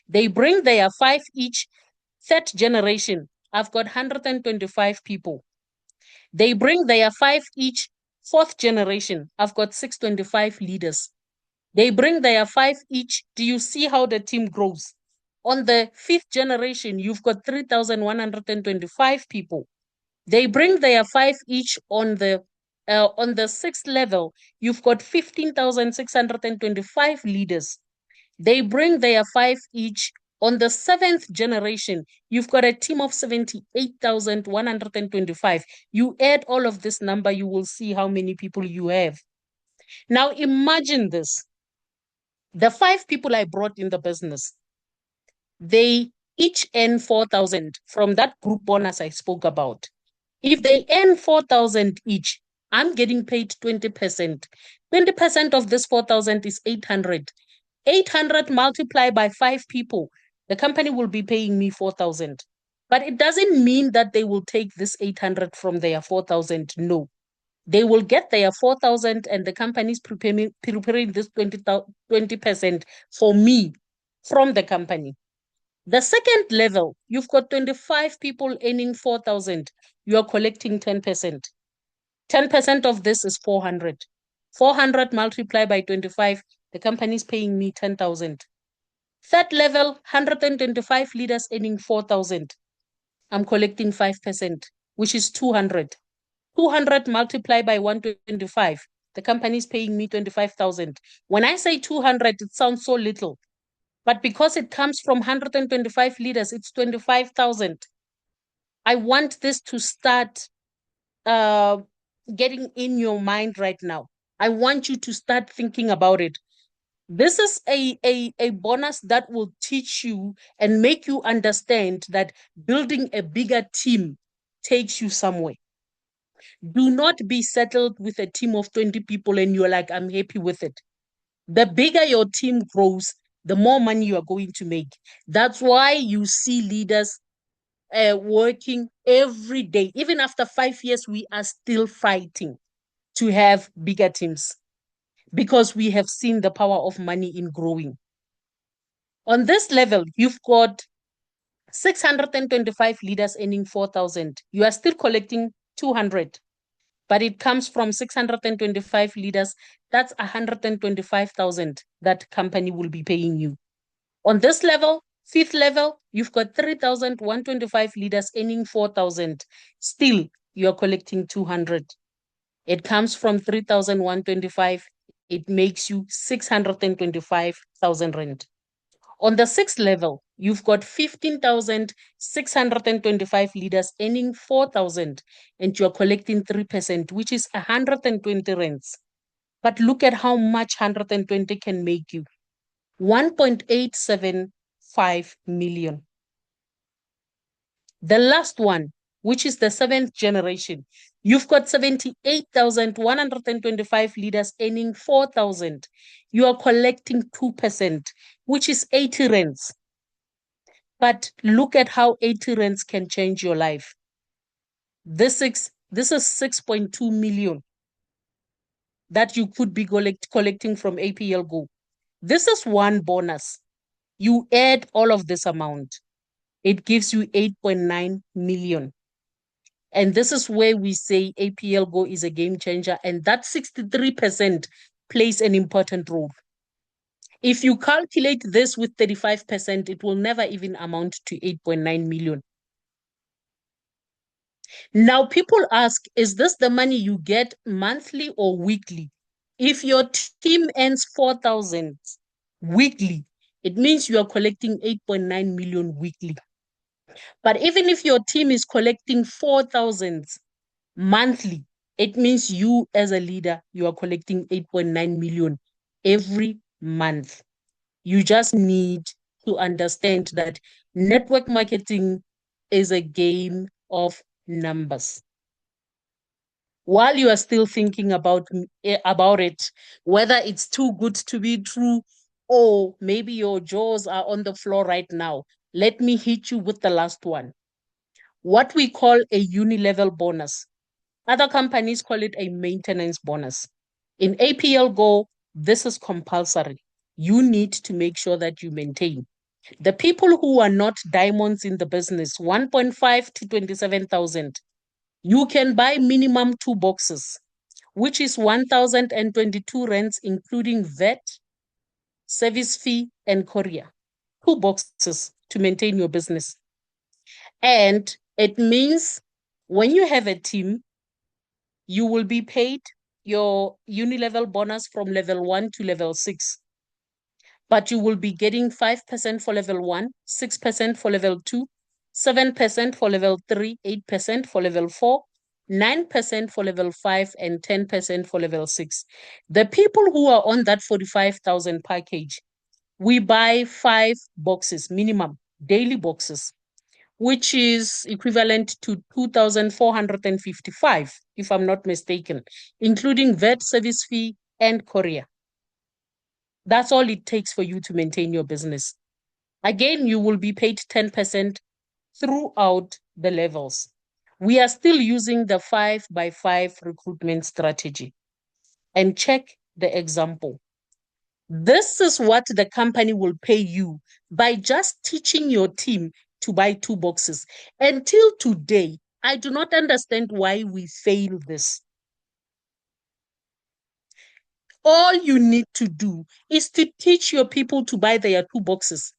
Speaker 2: They bring their 5 each. Third generation, I've got 125 people. They bring their 5 each. Fourth generation, I've got 625 leaders. They bring their 5 each. Do you see how the team grows? On the fifth generation, you've got 3,125 people. They bring their 5 each on the sixth level. You've got 15,625 leaders. They bring their 5 each. On the seventh generation, you've got a team of 78,125. You add all of this number, you will see how many people you have. Now imagine this. The 5 people I brought in the business, they each earn 4,000 from that group bonus I spoke about. If they earn 4,000 each, I'm getting paid 20%. 20% of this 4,000 is 800. 800 multiplied by 5 people, the company will be paying me 4,000. But it doesn't mean that they will take this 800 from their 4,000. No. They will get their 4,000 and the company is preparing this 20% for me from the company. The second level, you've got 25 people earning 4,000. You are collecting 10%. 10% of this is 400. 400 multiplied by 25, the company is paying me 10,000. Third level, 125 leaders earning 4,000. I'm collecting 5%, which is 200. 200 multiplied by 125, the company is paying me 25,000. When I say 200, it sounds so little. But because it comes from 125 leaders, it's 25,000. I want this to start uh, getting in your mind right now. I want you to start thinking about it. This is a bonus that will teach you and make you understand that building a bigger team takes you somewhere. Do not be settled with a team of 20 people and you're like, I'm happy with it. The bigger your team grows, the more money you are going to make. That's why you see leaders working every day. Even after 5 years, we are still fighting to have bigger teams because we have seen the power of money in growing. On this level, you've got 625 leaders earning 4,000. You are still collecting 200, but it comes from 625 leaders. That's 125,000 that company will be paying you. On this level, fifth level, you've got 3,125 leaders earning 4,000. Still, you're collecting 200. It comes from 3,125. It makes you 625,000 rand. On the sixth level, you've got 15,625 leaders earning 4,000 and you're collecting 3%, which is 120 rands. But look at how much 120 can make you. 1.875 million. The last one, which is the seventh generation, you've got 78,125 leaders earning 4,000. You are collecting 2%, which is 80 rands. But look at how 80 rands can change your life. This is 6.2 million that you could be collecting from APLGO. This is one bonus. You add all of this amount, it gives you 8.9 million. And this is where we say APLGO is a game changer, and that 63% plays an important role. If you calculate this with 35%, it will never even amount to 8.9 million. Now, people ask, is this the money you get monthly or weekly? If your team earns 4,000 weekly, it means you are collecting 8.9 million weekly. But even if your team is collecting 4,000 monthly, it means you as a leader, you are collecting 8.9 million every month. You just need to understand that network marketing is a game of numbers. While you are still thinking about it, whether it's too good to be true or maybe your jaws are on the floor right now, let me hit you with the last one. What we call a uni-level bonus. Other companies call it a maintenance bonus. In APLGO, this is compulsory. You need to make sure that you maintain. The people who are not diamonds in the business, 1.5 to 27,000, you can buy minimum 2 boxes, which is 1,022 rands, including VAT, service fee, and courier. 2 boxes to maintain your business. And it means when you have a team, you will be paid your uni-level bonus from level 1 to level 6. But you will be getting 5% for level 1, 6% for level 2, 7% for level 3, 8% for level 4, 9% for level 5, and 10% for level 6. The people who are on that 45,000 package, we buy 5 boxes minimum, daily boxes, which is equivalent to 2,455, if I'm not mistaken, including VAT, service fee, and courier. That's all it takes for you to maintain your business. Again, you will be paid 10% throughout the levels. We are still using the 5x5 recruitment strategy. And check the example. This is what the company will pay you by just teaching your team to buy 2 boxes. Until today, I do not understand why we fail this. All you need to do is to teach your people to buy their 2 boxes.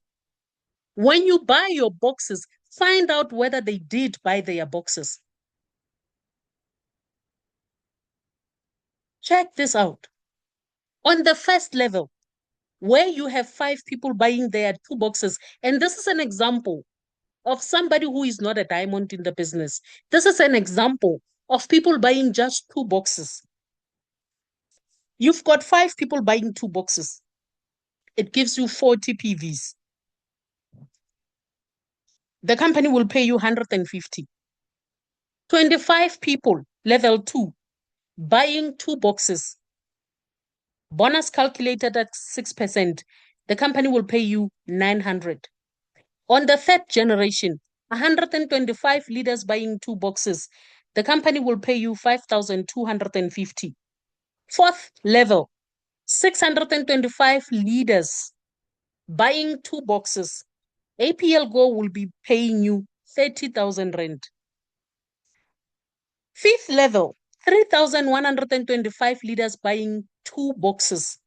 Speaker 2: When you buy your boxes, find out whether they did buy their boxes. Check this out. On the first level, where you have 5 people buying their 2 boxes, and this is an example of somebody who is not a diamond in the business. This is an example of people buying just 2 boxes. You've got 5 people buying 2 boxes. It gives you 40 PVs. The company will pay you 150. 25 people, level 2, buying 2 boxes. Bonus calculated at 6%. The company will pay you 900. On the third generation, 125 leaders buying 2 boxes. The company will pay you 5,250. Fourth level, 625 leaders buying 2 boxes. APLGO will be paying you 30,000 rand. Fifth level, 3,125 leaders buying 2 boxes.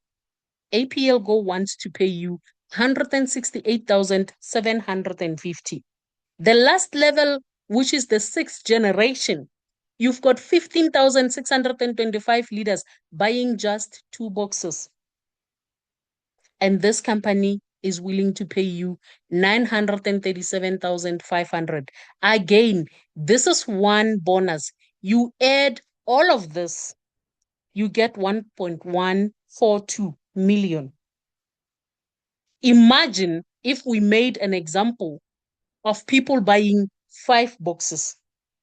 Speaker 2: APLGO wants to pay you 168,750. The last level, which is the 6th generation, you've got 15,625 leaders buying just 2 boxes. And this company is willing to pay you 937,500. Again, this is one bonus. You add all of this, you get 1.142 million. Imagine if we made an example of people buying 5 boxes.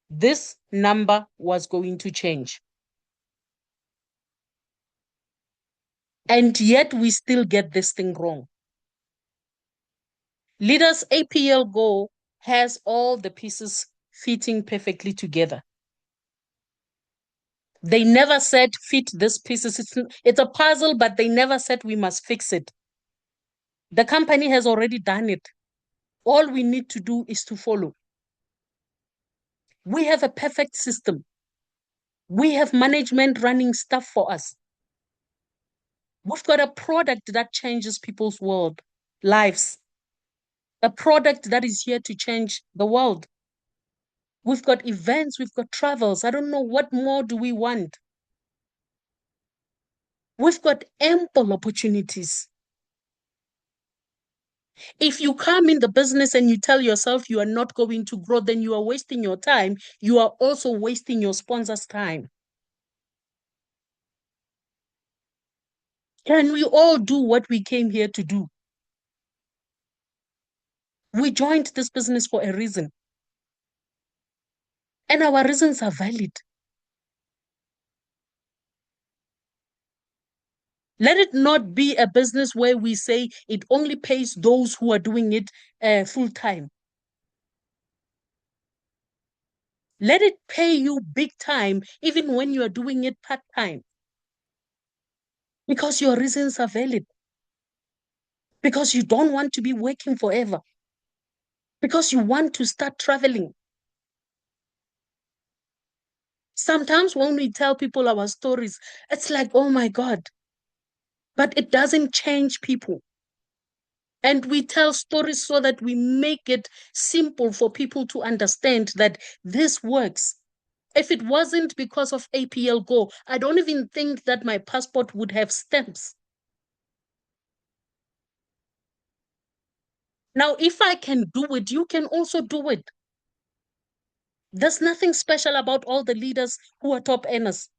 Speaker 2: This number was going to change. And yet we still get this thing wrong. Leaders APLGO has all the pieces fitting perfectly together. They never said fit this pieces. It's a puzzle, but they never said we must fix it. The company has already done it. All we need to do is to follow. We have a perfect system. We have management running stuff for us. We've got a product that changes people's lives. A product that is here to change the world. We've got events, we've got travels. I don't know what more do we want. We've got ample opportunities. If you come in the business and you tell yourself you are not going to grow, then you are wasting your time. You are also wasting your sponsor's time. Can we all do what we came here to do? We joined this business for a reason. And our reasons are valid. Let it not be a business where we say it only pays those who are doing it full time. Let it pay you big time, even when you are doing it part time. Because your reasons are valid. Because you don't want to be working forever. Because you want to start traveling. Sometimes when we tell people our stories, it's like, oh my God. But it doesn't change people. And we tell stories so that we make it simple for people to understand that this works. If it wasn't because of APLGO, I don't even think that my passport would have stamps. Now, if I can do it, you can also do it. There's nothing special about all the leaders who are top earners.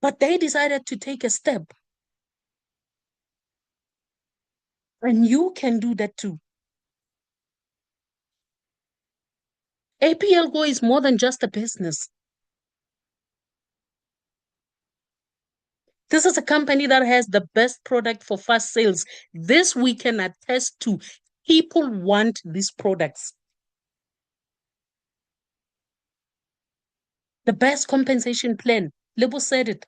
Speaker 2: But they decided to take a step. And you can do that too. APLGO is more than just a business. This is a company that has the best product for fast sales. This we can attest to. People want these products. The best compensation plan. Lebo said it.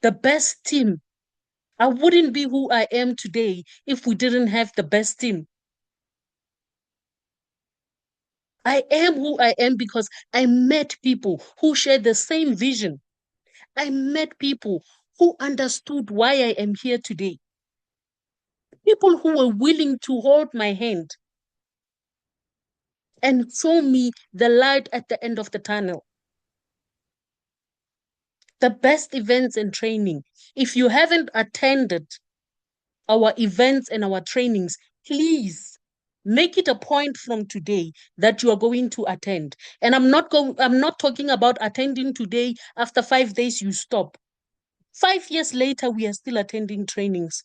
Speaker 2: The best team. I wouldn't be who I am today if we didn't have the best team. I am who I am because I met people who share the same vision. I met people who understood why I am here today. People who were willing to hold my hand and show me the light at the end of the tunnel. The best events and training. If you haven't attended our events and our trainings, please make it a point from today that you are going to attend. And I'm not talking about attending today. After 5 days, you stop. 5 years later, we are still attending trainings.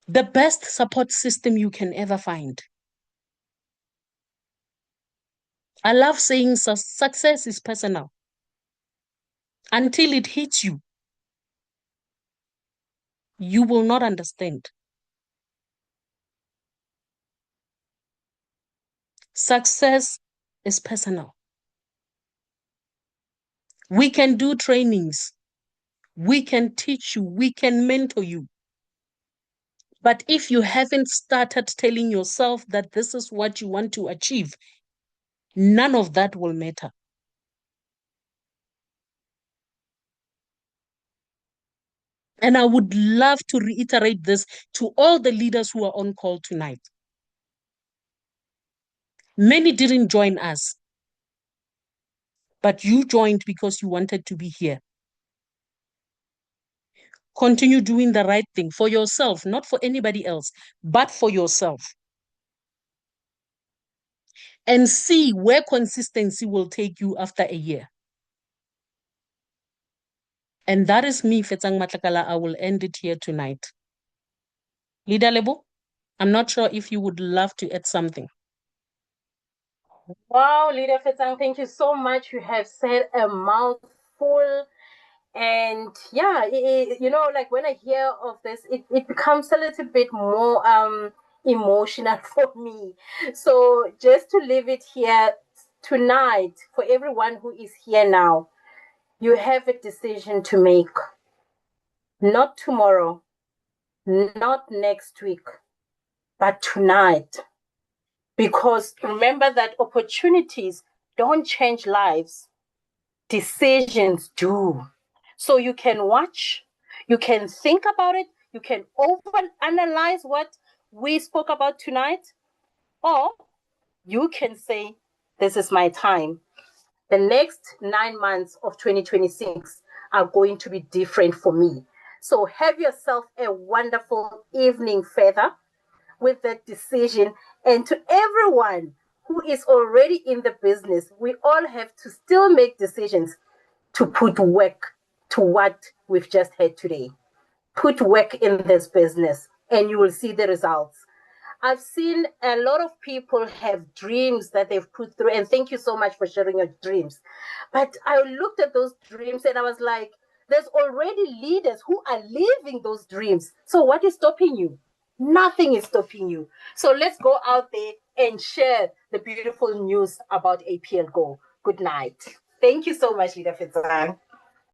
Speaker 2: The best support system you can ever find. I love saying success is personal. Until it hits you, you will not understand. Success is personal. We can do trainings. We can teach you. We can mentor you. But if you haven't started telling yourself that this is what you want to achieve, none of that will matter. And I would love to reiterate this to all the leaders who are on call tonight. Many didn't join us, but you joined because you wanted to be here. Continue doing the right thing for yourself, not for anybody else, but for yourself. And see where consistency will take you after a year. And that is me, Fetsang Matlakala. I will end it here tonight. Leader Lebo, I'm not sure if you would love to add something.
Speaker 1: Wow, Leader Fetsang, thank you so much. You have said a mouthful. And yeah, like when I hear of this, it becomes a little bit more emotional for me. So just to leave it here tonight, for everyone who is here now, you have a decision to make. Not tomorrow, not next week, but tonight. Because remember that opportunities don't change lives, decisions do. So you can watch, you can think about it, You can overanalyze what we spoke about tonight, or you can say, this is my time. The next 9 months of 2026 are going to be different for me. So have yourself a wonderful evening further with that decision. And to everyone who is already in the business, we all have to still make decisions to put work to what we've just had today. Put work in this business and you will see the results. I've seen a lot of people have dreams that they've put through, and thank you so much for sharing your dreams. But I looked at those dreams and I was like, there's already leaders who are living those dreams. So what is stopping you? Nothing is stopping you. So let's go out there and share the beautiful news about APLGO. Good night. Thank you so much, Leader Fetsang.